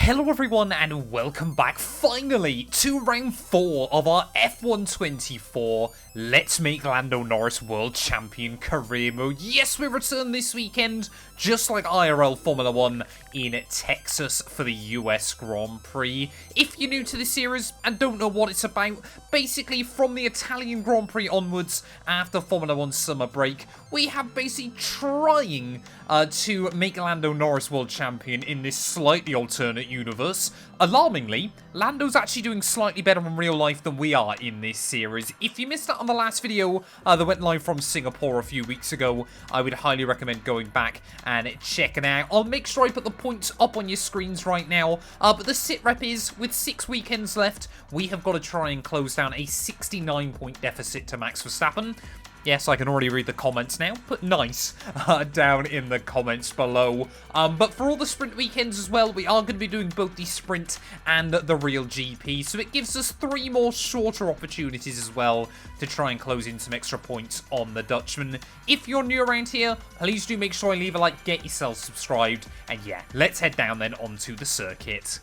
Hello everyone and welcome back finally to round 4 of our F124 Let's Make Lando Norris World Champion career mode. Yes, we return this weekend just like IRL Formula 1 in Texas for the US Grand Prix. If you're new to this series and don't know what it's about, basically from the Italian Grand Prix onwards after Formula 1 summer break, we have basically trying to make Lando Norris World Champion in this slightly alternate universe. Alarmingly, Lando's actually doing slightly better in real life than we are in this series. If you missed out on the last video that went live from Singapore a few weeks ago, I would highly recommend going back and checking out. I'll make sure I put the points up on your screens right now, but the sit rep is, with 6 weekends left, we have got to try and close down a 69-point deficit to Max Verstappen. Yes, I can already read the comments now. Put nice down in the comments below. But for all the sprint weekends as well, we are going to be doing both the sprint and the real GP. So it gives us 3 more shorter opportunities as well to try and close in some extra points on the Dutchman. If you're new around here, please do make sure I leave a like, get yourself subscribed. And yeah, let's head down then onto the circuit.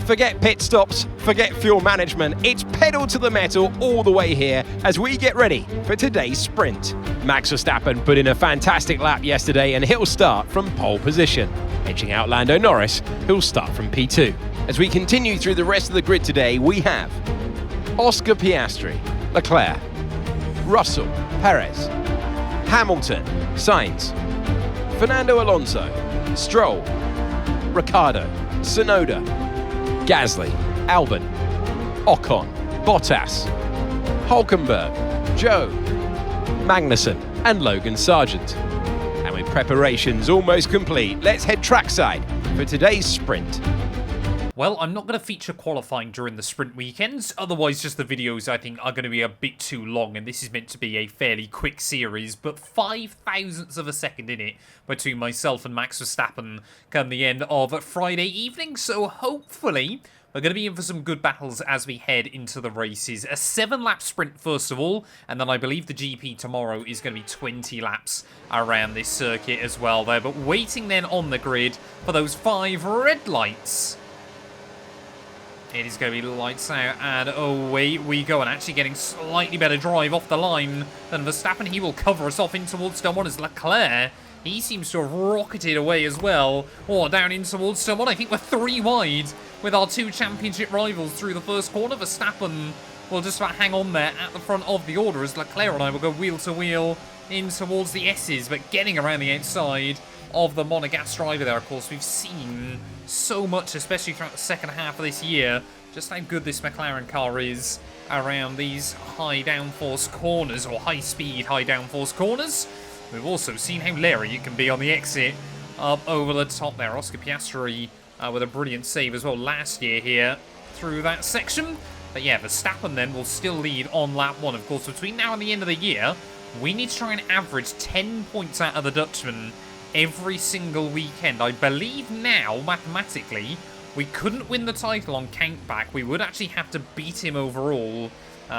Forget pit stops, forget fuel management, it's pedal to the metal all the way here as we get ready for today's sprint. Max Verstappen put in a fantastic lap yesterday and he'll start from pole position, edging out Lando Norris, who'll start from P2. As we continue through the rest of the grid today, we have Oscar Piastri, Leclerc, Russell, Perez, Hamilton, Sainz, Fernando Alonso, Stroll, Ricciardo, Tsunoda, Gasly, Albon, Ocon, Bottas, Hulkenberg, Joe, Magnussen and Logan Sargent. And with preparations almost complete, let's head trackside for today's sprint. Well, I'm not going to feature qualifying during the sprint weekends, otherwise just the videos I think are going to be a bit too long, and this is meant to be a fairly quick series, but 5 thousandths of a second in it between myself and Max Verstappen come the end of Friday evening, so hopefully we're going to be in for some good battles as we head into the races. A 7-lap sprint first of all, and then I believe the GP tomorrow is going to be 20 laps around this circuit as well there, but waiting then on the grid for those 5 red lights. It is going to be lights out, and away we go, and actually getting slightly better drive off the line than Verstappen. He will cover us off in towards turn 1 as Leclerc. He seems to have rocketed away as well. Or down in towards turn 1. I think we're 3 wide with our 2 championship rivals through the first corner. Verstappen will just about hang on there at the front of the order as Leclerc and I will go wheel to wheel in towards the S's, but getting around the outside of the monogas driver there. Of course, we've seen so much, especially throughout the second half of this year, just how good this McLaren car is around these high downforce corners, or high speed, high downforce corners. We've also seen how leery it can be on the exit up over the top there. Oscar Piastri with a brilliant save as well last year here through that section. But yeah, Verstappen then will still lead on lap 1. Of course, between now and the end of the year, we need to try and average 10 points out of the Dutchman every single weekend. I believe now, mathematically, we couldn't win the title on countback. We would actually have to beat him overall,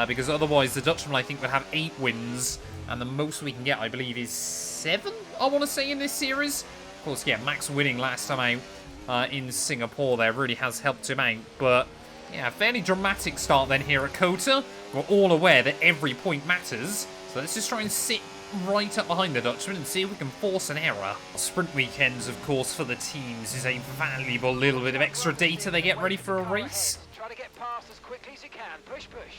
because otherwise the Dutchman, I think, would have 8 wins, and the most we can get, I believe, is 7, I want to say, in this series. Of course, yeah, Max winning last time out in Singapore there really has helped him out, but yeah, fairly dramatic start then here at COTA. We're all aware that every point matters, so let's just try and sit right up behind the Dutchman and see if we can force an error. Sprint weekends, of course, for the teams is a valuable little bit of extra data they get ready for a race. Try to get past as quickly as you can. Push, push.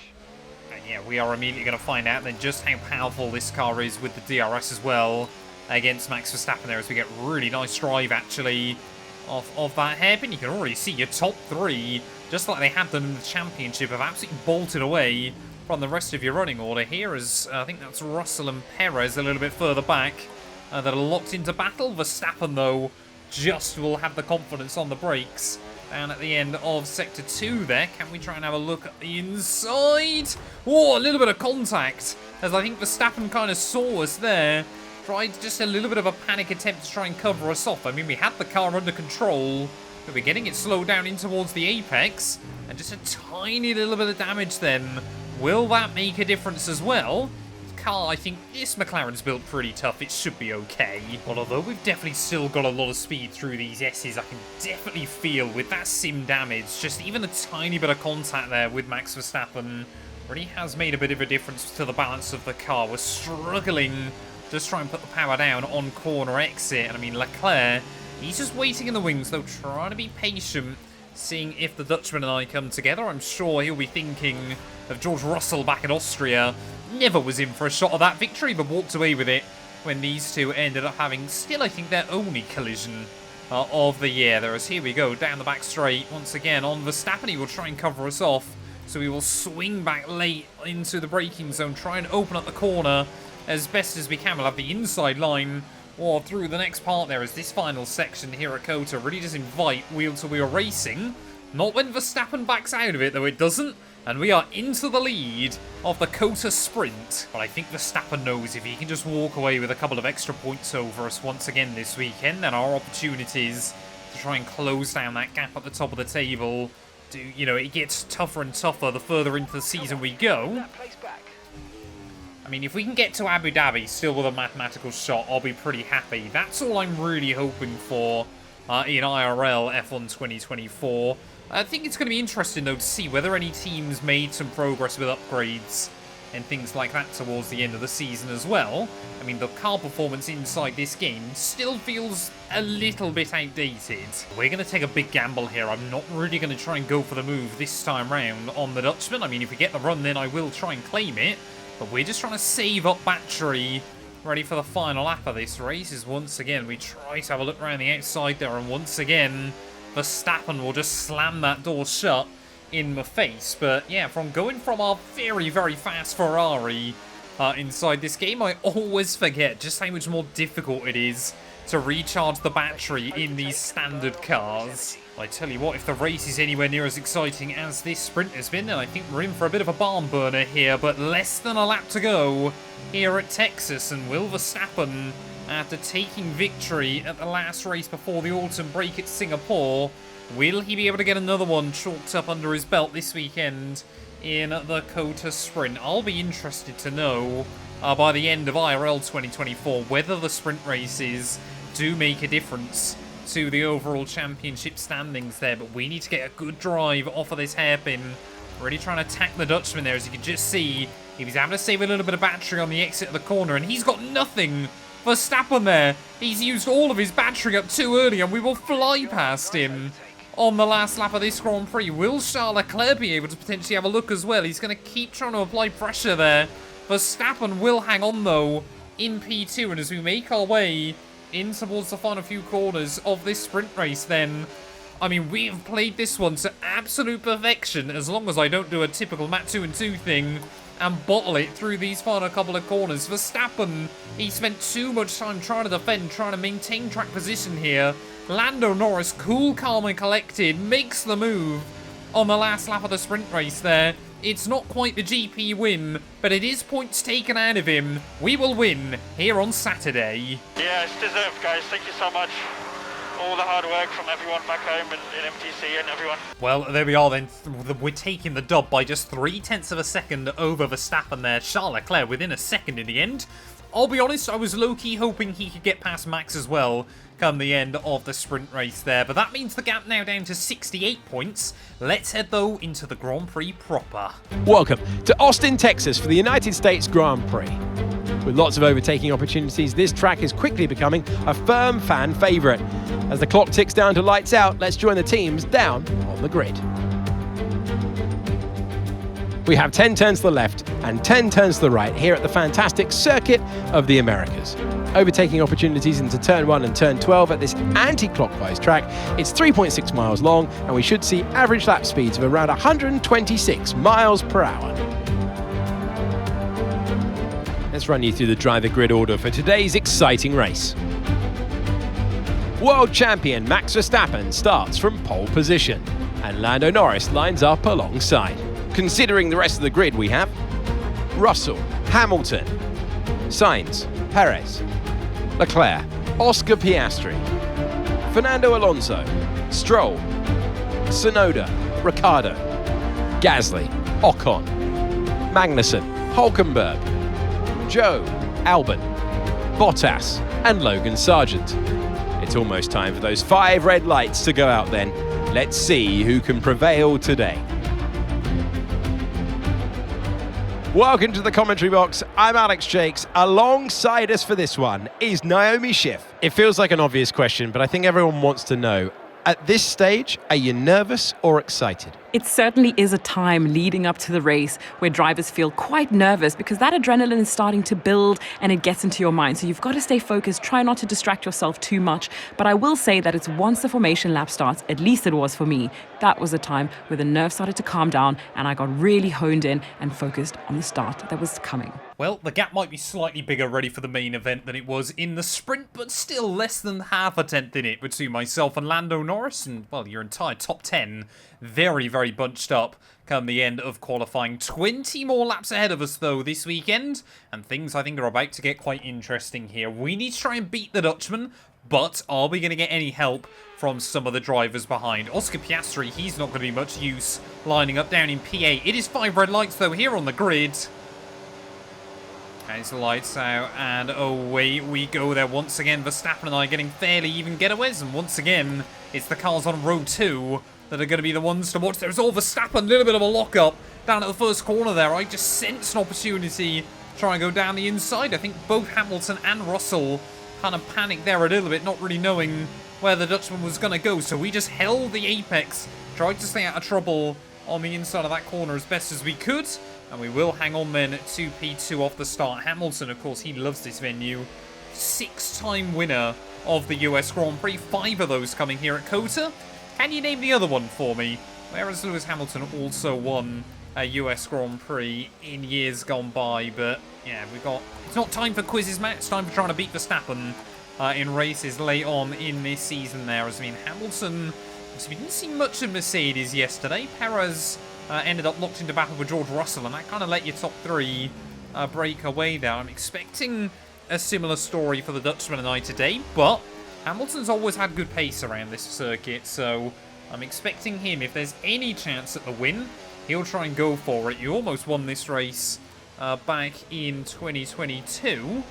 And yeah, we are immediately going to find out then just how powerful this car is with the DRS as well against Max Verstappen there, as we get really nice drive actually off that hairpin. You can already see your top 3, just like they had them in the championship, have absolutely bolted away from the rest of your running order here, as I think that's Russell and Perez a little bit further back that are locked into battle. Verstappen, though, just will have the confidence on the brakes down at the end of Sector 2 there. Can we try and have a look at the inside? Oh, a little bit of contact, as I think Verstappen kind of saw us there. Tried just a little bit of a panic attempt to try and cover us off. I mean, we had the car under control, but we're getting it slowed down in towards the apex, and just a tiny little bit of damage then. Will that make a difference as well? car, I think this McLaren's built pretty tough. It should be okay. But although we've definitely still got a lot of speed through these S's, I can definitely feel with that sim damage, just even a tiny bit of contact there with Max Verstappen really has made a bit of a difference to the balance of the car. We're struggling to just try and put the power down on corner exit. And I mean, Leclerc, he's just waiting in the wings, though, trying to be patient, seeing if the Dutchman and I come together. I'm sure he'll be thinking of George Russell back in Austria. Never was in for a shot of that victory, but walked away with it when these two ended up having still, I think, their only collision of the year. There is, here we go, down the back straight. Once again, on Verstappen, he will try and cover us off. So we will swing back late into the braking zone, try and open up the corner as best as we can. We'll have the inside line or through the next part there as this final section here at COTA really does invite wheel-to-wheel racing. Not when Verstappen backs out of it, though it doesn't. And we are into the lead of the COTA sprint. But I think Verstappen knows if he can just walk away with a couple of extra points over us once again this weekend, then our opportunities to try and close down that gap at the top of the table, it gets tougher and tougher the further into the season we go. I mean, if we can get to Abu Dhabi still with a mathematical shot, I'll be pretty happy. That's all I'm really hoping for in IRL F1 2024. I think it's going to be interesting, though, to see whether any teams made some progress with upgrades and things like that towards the end of the season as well. I mean, the car performance inside this game still feels a little bit outdated. We're going to take a big gamble here. I'm not really going to try and go for the move this time round on the Dutchman. I mean, if we get the run, then I will try and claim it. But we're just trying to save up battery, ready for the final lap of this race. As once again, we try to have a look around the outside there, and once again, Verstappen will just slam that door shut in my face. But yeah, going from our very, very fast Ferrari inside this game, I always forget just how much more difficult it is to recharge the battery in these standard cars. I tell you what, if the race is anywhere near as exciting as this sprint has been, then I think we're in for a bit of a barn burner here, but less than a lap to go here at Texas, and will Verstappen, after taking victory at the last race before the autumn break at Singapore, will he be able to get another one chalked up under his belt this weekend in the COTA sprint? I'll be interested to know by the end of IRL 2024 whether the sprint races do make a difference to the overall championship standings there, but we need to get a good drive off of this hairpin. Really trying to attack the Dutchman there, as you can just see. He was having to save a little bit of battery on the exit of the corner, and he's got nothing. Verstappen there, he's used all of his battery up too early, and we will fly past him on the last lap of this Grand Prix. Will Charles Leclerc be able to potentially have a look as well? He's going to keep trying to apply pressure there. Verstappen will hang on, though, in P2, and as we make our way in towards the final few corners of this sprint race, then, I mean, we have played this one to absolute perfection, as long as I don't do a typical Mat 2 and 2 thing and bottle it through these final couple of corners. Verstappen, he spent too much time trying to defend, trying to maintain track position here. Lando Norris, cool, calm and collected, makes the move on the last lap of the sprint race there. It's not quite the GP win, but it is points taken out of him. We will win here on Saturday. Yeah, it's deserved, guys. Thank you so much. All the hard work from everyone back home in MTC and everyone. Well, there we are then. We're taking the dub by just 0.3 of a second over Verstappen there. Charles Leclerc within a second in the end. I'll be honest, I was low-key hoping he could get past Max as well come the end of the sprint race there. But that means the gap now down to 68 points. Let's head, though, into the Grand Prix proper. Welcome to Austin, Texas for the United States Grand Prix. With lots of overtaking opportunities, this track is quickly becoming a firm fan favourite. As the clock ticks down to lights out, let's join the teams down on the grid. We have 10 turns to the left and 10 turns to the right here at the fantastic Circuit of the Americas. Overtaking opportunities into turn 1 and turn 12 at this anti-clockwise track. It's 3.6 miles long, and we should see average lap speeds of around 126 miles per hour. Let's run you through the driver grid order for today's exciting race. World champion Max Verstappen starts from pole position, and Lando Norris lines up alongside. Considering the rest of the grid, we have Russell, Hamilton, Sainz, Perez, Leclerc, Oscar Piastri, Fernando Alonso, Stroll, Tsunoda, Ricciardo, Gasly, Ocon, Magnussen, Hülkenberg, Joe, Albon, Bottas and Logan Sargent. It's almost time for those 5 red lights to go out then. Let's see who can prevail today. Welcome to the commentary box. I'm Alex Jakes. Alongside us for this one is Naomi Schiff. It feels like an obvious question, but I think everyone wants to know. At this stage, are you nervous or excited? It certainly is a time leading up to the race where drivers feel quite nervous because that adrenaline is starting to build and it gets into your mind. So you've got to stay focused, try not to distract yourself too much. But I will say that it's once the formation lap starts, at least it was for me, that was a time where the nerves started to calm down and I got really honed in and focused on the start that was coming. Well, the gap might be slightly bigger ready for the main event than it was in the sprint, but still less than half a tenth in it between myself and Lando Norris, and, well, your entire top 10 very, very bunched up come the end of qualifying. 20 more laps ahead of us, though, this weekend, and things, I think, are about to get quite interesting here. We need to try and beat the Dutchman, but are we going to get any help from some of the drivers behind? Oscar Piastri, he's not going to be much use lining up down in P8. It is 5 red lights, though, here on the grid. As the lights out, and away we go there once again. Verstappen and I getting fairly even getaways, and once again, it's the cars on row 2 that are going to be the ones to watch. There's all Verstappen, a little bit of a lock-up down at the first corner there. I just sensed an opportunity to try and go down the inside. I think both Hamilton and Russell kind of panicked there a little bit, not really knowing where the Dutchman was going to go. So we just held the apex, tried to stay out of trouble on the inside of that corner as best as we could. And we will hang on then to P2 off the start. Hamilton, of course, he loves this venue. 6-time winner of the US Grand Prix. 5 of those coming here at COTA. Can you name the other one for me? Whereas Lewis Hamilton also won a US Grand Prix in years gone by. But, yeah, it's not time for quizzes, Matt. It's time for trying to beat Verstappen in races late on in this season there. As I mean, Hamilton, we didn't see much of Mercedes yesterday. Perez ended up locked into battle with George Russell, and that kind of let your top 3 break away there. I'm expecting a similar story for the Dutchman and I today, but Hamilton's always had good pace around this circuit, so I'm expecting him, if there's any chance at the win, he'll try and go for it. You almost won this race back in 2022,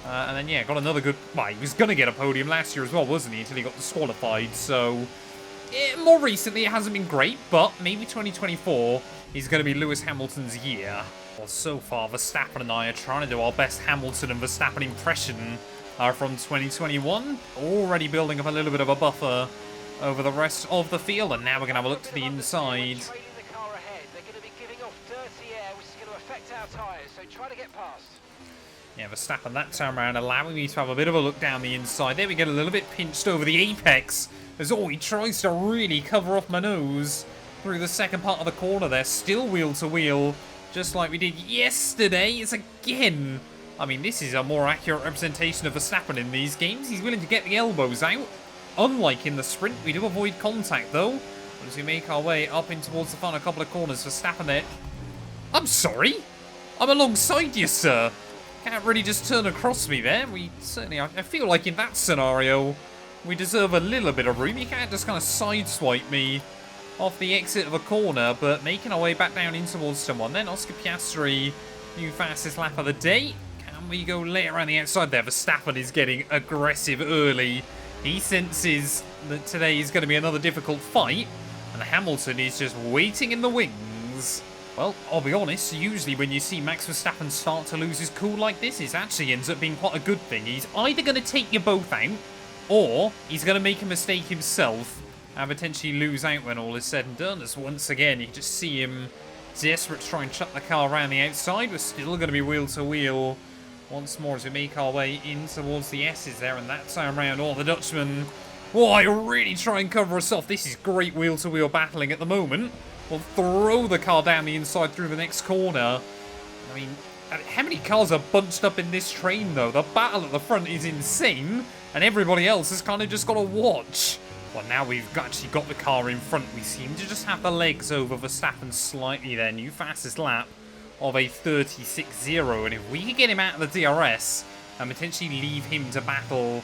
and then, yeah, got another good... Well, he was going to get a podium last year as well, wasn't he, until he got disqualified, so... more recently, it hasn't been great, but maybe 2024 is going to be Lewis Hamilton's year. Well, so far, Verstappen and I are trying to do our best Hamilton and Verstappen impression from 2021. Already building up a little bit of a buffer over the rest of the field, and now we're going to have a look to the inside. The car ahead. They're going to be giving off dirty air, which is going to affect our tyres, so try to get past. Yeah, Verstappen that time around allowing me to have a bit of a look down the inside. There we get a little bit pinched over the apex. As he tries to really cover off my nose through the second part of the corner there. Still wheel to wheel, just like we did yesterday. It's again... I mean, this is a more accurate representation of Verstappen in these games. He's willing to get the elbows out. Unlike in the sprint, we do avoid contact, though. As we make our way up in towards the final couple of corners, Verstappen there. I'm sorry. I'm alongside you, sir. Can't really just turn across me there. We certainly... I feel like in that scenario... we deserve a little bit of room. You can't just kind of sideswipe me off the exit of a corner, but making our way back down in towards someone. Then Oscar Piastri, new fastest lap of the day. Can we go late around the outside there? Verstappen is getting aggressive early. He senses that today is going to be another difficult fight, and Hamilton is just waiting in the wings. Well, I'll be honest, usually when you see Max Verstappen start to lose his cool like this, it actually ends up being quite a good thing. He's either going to take you both out, or he's going to make a mistake himself and potentially lose out when all is said and done. As once again, you can just see him desperate to try and chuck the car around the outside. We're still going to be wheel to wheel once more as we make our way in towards the S's there. And that time around, the Dutchman, I really try and cover us off. This is great wheel to wheel battling at the moment. We'll throw the car down the inside through the next corner. I mean, how many cars are bunched up in this train, though? The battle at the front is insane. And everybody else has kind of just got to watch. Well, now we've actually got the car in front. We seem to just have the legs over Verstappen slightly there. New fastest lap of a 36.0. And if we could get him out of the DRS and potentially leave him to battle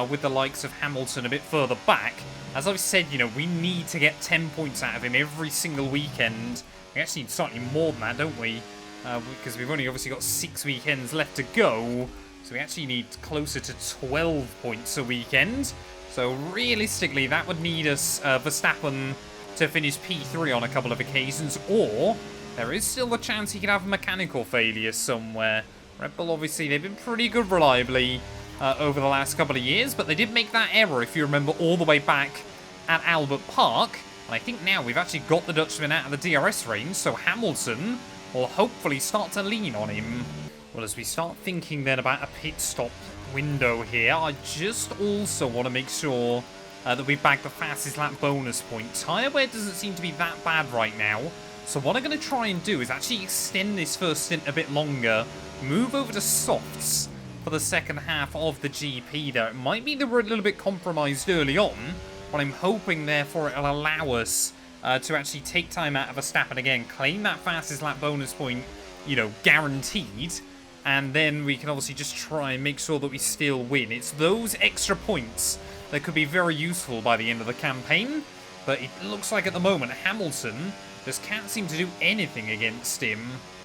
with the likes of Hamilton a bit further back, as I've said, we need to get 10 points out of him every single weekend. We actually need slightly more than that, don't we? because we've only obviously got 6 weekends left to go. So we actually need closer to 12 points a weekend. So realistically, that would need us, Verstappen, to finish P3 on a couple of occasions, or there is still the chance he could have a mechanical failure somewhere. Red Bull, obviously, they've been pretty good reliably over the last couple of years, but they did make that error, if you remember, all the way back at Albert Park. And I think now we've actually got the Dutchman out of the DRS range, so Hamilton will hopefully start to lean on him. Well, as we start thinking then about a pit stop window here, I just also want to make sure that we bag the fastest lap bonus point. Tyre wear doesn't seem to be that bad right now, so what I'm going to try and do is actually extend this first stint a bit longer, move over to softs for the second half of the GP there. It might be that we're a little bit compromised early on, but I'm hoping therefore it'll allow us to actually take time out of Verstappen again, claim that fastest lap bonus point, you know, guaranteed, and then we can obviously just try and make sure that we still win. It's those extra points that could be very useful by the end of the campaign, but it looks like at the moment Hamilton just can't seem to do anything against him.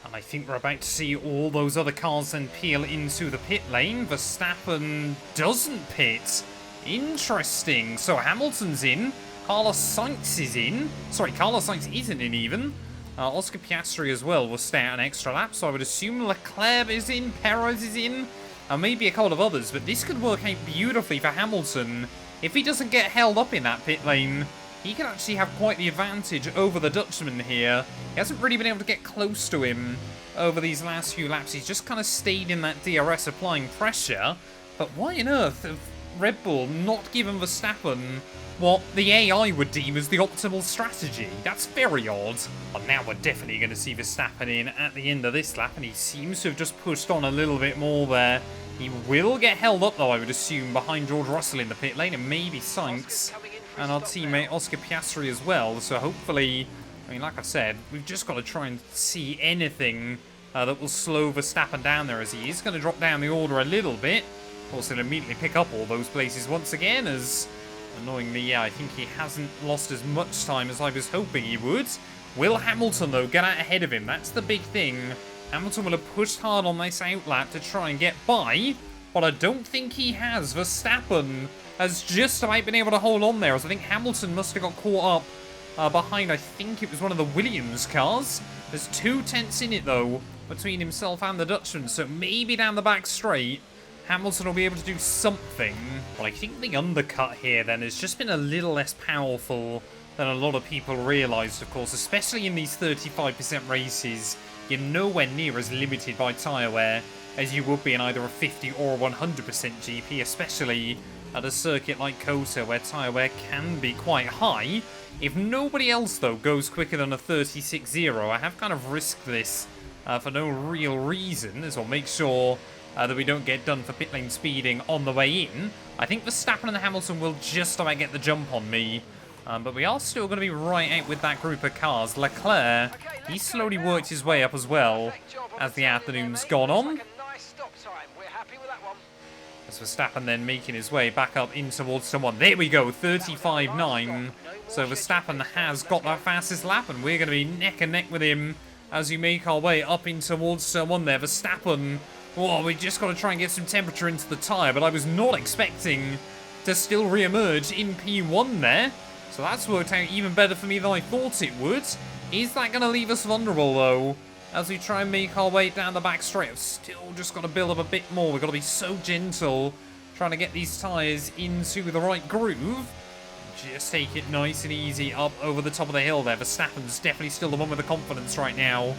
And I think we're about to see all those other cars then peel into the pit lane. Verstappen doesn't pit. Interesting. So Hamilton's in. Carlos Sainz is in. Sorry, Carlos Sainz isn't in even. Oscar Piastri as well will stay out an extra lap, so I would assume Leclerc is in, Perez is in, and maybe a couple of others, but this could work out beautifully for Hamilton. If he doesn't get held up in that pit lane, he can actually have quite the advantage over the Dutchman here. He hasn't really been able to get close to him over these last few laps. He's just kind of stayed in that DRS applying pressure, but why on earth have Red Bull not given Verstappen what the AI would deem as the optimal strategy? That's very odd. But now we're definitely going to see Verstappen in at the end of this lap, and he seems to have just pushed on a little bit more there. He will get held up, though, I would assume, behind George Russell in the pit lane, and maybe Sainz and our teammate Oscar Piastri as well. So hopefully, I mean, like I said, we've just got to try and see anything that will slow Verstappen down there, as he is going to drop down the order a little bit. Also, immediately pick up all those places once again, as annoyingly, yeah, I think he hasn't lost as much time as I was hoping he would. Will Hamilton, though, get out ahead of him? That's the big thing. Hamilton will have pushed hard on this outlap to try and get by, but I don't think he has. Verstappen has just about been able to hold on there, as I think Hamilton must have got caught up behind, I think it was one of the Williams cars. There's 2 tenths in it, though, between himself and the Dutchman, so maybe down the back straight, Hamilton will be able to do something. Well, I think the undercut here, then, has just been a little less powerful than a lot of people realised, of course, especially in these 35% races. You're nowhere near as limited by tyre wear as you would be in either a 50 or a 100% GP, especially at a circuit like COTA, where tyre wear can be quite high. If nobody else, though, goes quicker than a 36.0, I have kind of risked this for no real reason, as I'll make sure that we don't get done for pit lane speeding on the way in. I think Verstappen and Hamilton will just about get the jump on me, but we are still going to be right out with that group of cars. Leclerc, he slowly worked his way up as well as the afternoon's gone on. As Verstappen then making his way back up in towards someone. There we go, 35.9. So Verstappen has got that fastest lap, and we're going to be neck and neck with him as we make our way up in towards someone there. Verstappen, oh, we just got to try and get some temperature into the tyre, but I was not expecting to still re-emerge in P1 there. So that's worked out even better for me than I thought it would. Is that going to leave us vulnerable, though, as we try and make our way down the back straight? I've still just got to build up a bit more. We've got to be so gentle trying to get these tyres into the right groove. Just take it nice and easy up over the top of the hill there. Verstappen's definitely still the one with the confidence right now.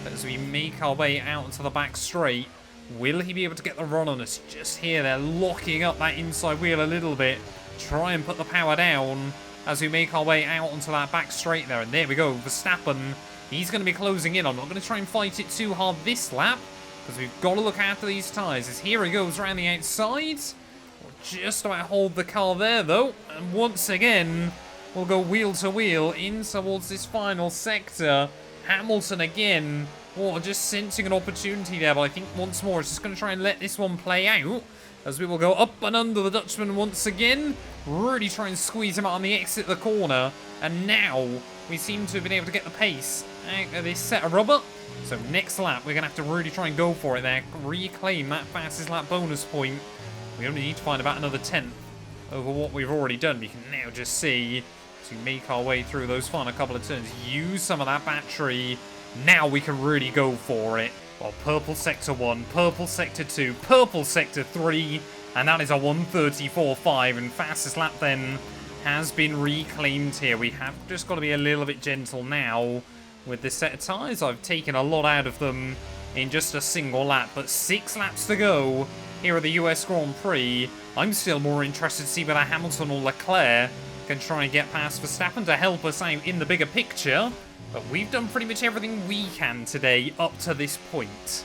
But as we make our way out into the back straight, will he be able to get the run on us? Just here, they're locking up that inside wheel a little bit. Try and put the power down as we make our way out onto that back straight there. And there we go, Verstappen, he's going to be closing in. I'm not going to try and fight it too hard this lap, because we've got to look after these tyres. As here he goes around the outside. We'll just about hold the car there, though. And once again, we'll go wheel to wheel in towards this final sector. Hamilton again. Oh, just sensing an opportunity there, but I think once more it's just going to try and let this one play out, as we will go up and under the Dutchman once again. Really try and squeeze him out on the exit of the corner. And now we seem to have been able to get the pace out of this set of rubber. So next lap, we're going to have to really try and go for it there. Reclaim that fastest lap bonus point. We only need to find about another 10th over what we've already done. We can now just see, as we make our way through those final couple of turns, use some of that battery. Now we can really go for it. Well, purple sector 1, purple sector 2, purple sector 3, and that is a 1:34.5, and fastest lap then has been reclaimed here. We have just got to be a little bit gentle now with this set of tyres. I've taken a lot out of them in just a single lap, but 6 laps to go here at the US Grand Prix. I'm still more interested to see whether Hamilton or Leclerc can try and get past Verstappen to help us out in the bigger picture. But we've done pretty much everything we can today up to this point.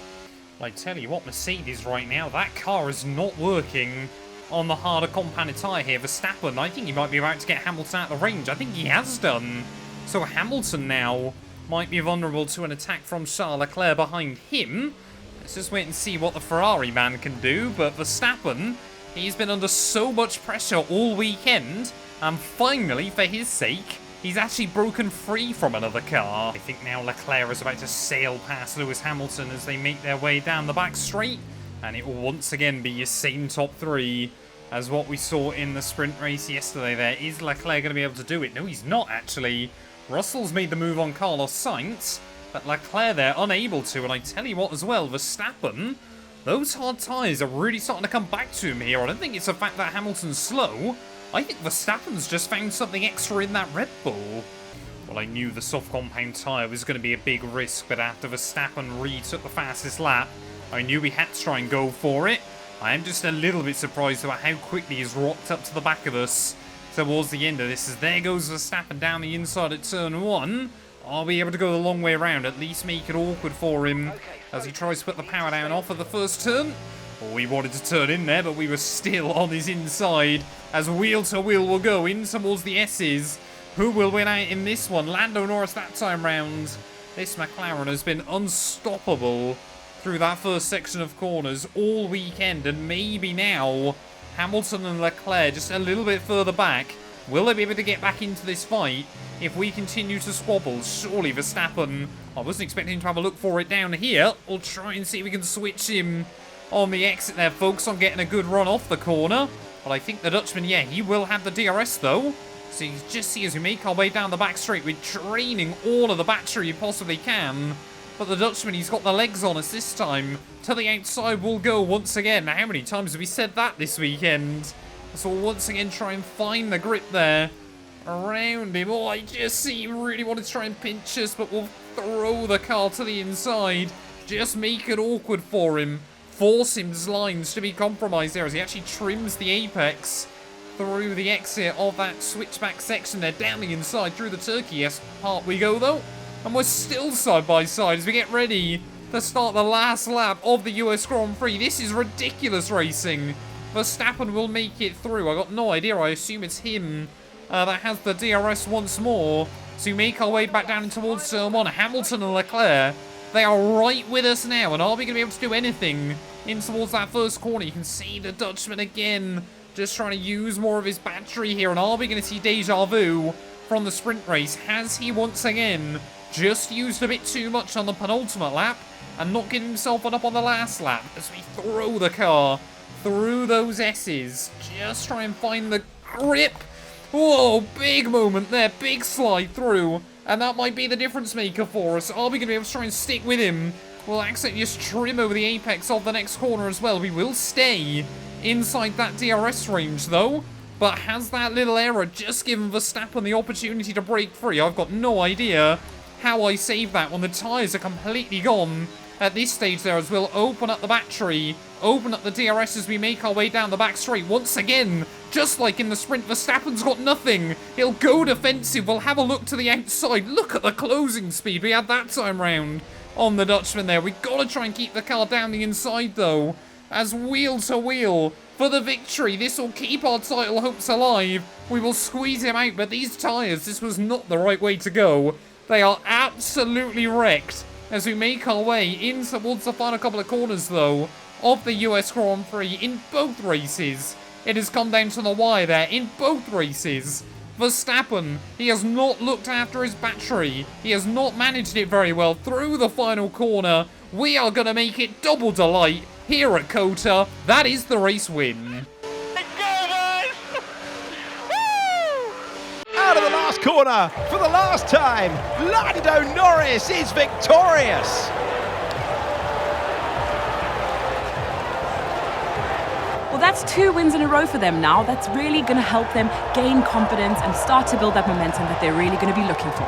I tell you what, Mercedes right now, that car is not working on the harder compounded tyre here. Verstappen, I think he might be about to get Hamilton out of the range. I think he has done. So Hamilton now might be vulnerable to an attack from Charles Leclerc behind him. Let's just wait and see what the Ferrari man can do. But Verstappen, he's been under so much pressure all weekend. And finally, for his sake, he's actually broken free from another car. I think now Leclerc is about to sail past Lewis Hamilton as they make their way down the back straight. And it will once again be your same top 3 as what we saw in the sprint race yesterday there. Is Leclerc going to be able to do it? No, he's not actually. Russell's made the move on Carlos Sainz, but Leclerc there unable to. And I tell you what as well, Verstappen, those hard tyres are really starting to come back to him here. I don't think it's the fact that Hamilton's slow. I think Verstappen's just found something extra in that Red Bull. Well, I knew the soft compound tyre was going to be a big risk, but after Verstappen retook the fastest lap, I knew we had to try and go for it. I am just a little bit surprised about how quickly he's rocked up to the back of us towards the end of this, as there goes Verstappen down the inside at turn 1. I'll be able to go the long way around, at least make it awkward for him as he tries to put the power down off of the first turn. Well, we wanted to turn in there, but we were still on his inside as wheel to wheel will go in towards the S's. Who will win out in this one? Lando Norris that time round. This McLaren has been unstoppable through that first section of corners all weekend, and maybe now Hamilton and Leclerc just a little bit further back. Will they be able to get back into this fight if we continue to squabble? Surely Verstappen, I wasn't expecting him to have a look for it down here. We'll try and see if we can switch him on the exit there, folks, on getting a good run off the corner. But I think the Dutchman, yeah, he will have the DRS though. So you just see as we make our way down the back straight, we're draining all of the battery you possibly can. But the Dutchman, he's got the legs on us this time. To the outside we'll go once again. Now, how many times have we said that this weekend? So we'll once again try and find the grip there around him. Oh, I just see he really wanted to try and pinch us, but we'll throw the car to the inside. Just make it awkward for him. Force his lines to be compromised there as he actually trims the apex through the exit of that switchback section there, down the inside through the turkey part we go though. And we're still side by side as we get ready to start the last lap of the US Grand Prix. This is ridiculous racing. Verstappen will make it through. I got no idea. I assume it's him that has the DRS once more. So we make our way back down towards turn 1. Hamilton and Leclerc, they are right with us now. And are we going to be able to do anything in towards that first corner? You can see the Dutchman again just trying to use more of his battery here. And are we going to see deja vu from the sprint race? Has he once again just used a bit too much on the penultimate lap and not getting himself up on the last lap as we throw the car through those S's? Just try and find the grip. Whoa, big moment there, big slide through, and that might be the difference maker for us. Are we going to be able to try and stick with him? We'll accidentally just trim over the apex of the next corner as well. We will stay inside that DRS range though, but has that little error just given Verstappen the opportunity to break free? I've got no idea how I saved that when the tyres are completely gone at this stage there, as we'll open up the battery, open up the DRS as we make our way down the back straight. Once again, just like in the sprint, Verstappen's got nothing. He'll go defensive. We'll have a look to the outside. Look at the closing speed we had that time round on the Dutchman there. We've got to try and keep the car down the inside though, as wheel to wheel for the victory. This will keep our title hopes alive. We will squeeze him out, but these tyres, this was not the right way to go. They are absolutely wrecked as we make our way in towards the final couple of corners though of the US Grand Prix in both races. It has come down to the wire there in both races. Verstappen, he has not looked after his battery. He has not managed it very well through the final corner. We are going to make it double delight here at COTA. That is the race win. Out of the last corner for the last time, Lando Norris is victorious. Well, that's 2 wins in a row for them now. That's really going to help them gain confidence and start to build that momentum that they're really going to be looking for.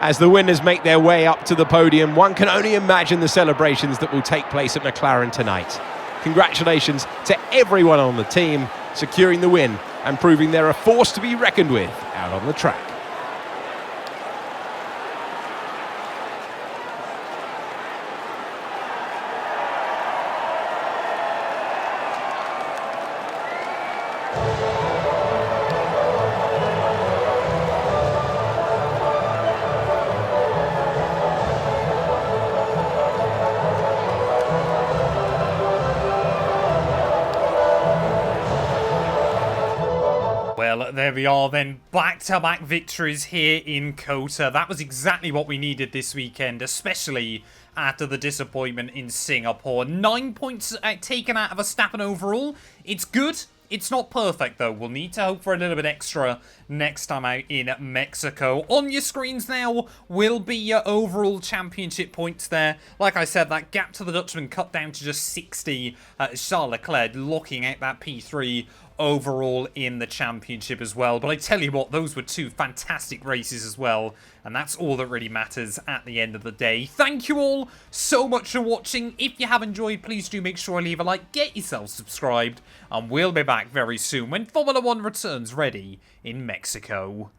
As the winners make their way up to the podium, one can only imagine the celebrations that will take place at McLaren tonight. Congratulations to everyone on the team, securing the win and proving they're a force to be reckoned with out on the track. Well, there we are then. Back-to-back victories here in COTA. That was exactly what we needed this weekend, especially after the disappointment in Singapore. 9 points taken out of Verstappen overall. It's good. It's not perfect, though. We'll need to hope for a little bit extra next time out in Mexico. On your screens now will be your overall championship points there. Like I said, that gap to the Dutchman cut down to just 60. Charles Leclerc locking out that P3 overall in the championship as well. But I tell you what, those were 2 fantastic races as well, and that's all that really matters at the end of the day. Thank you all so much for watching. If you have enjoyed, please do make sure to leave a like, get yourself subscribed, and we'll be back very soon when Formula 1 returns ready in Mexico.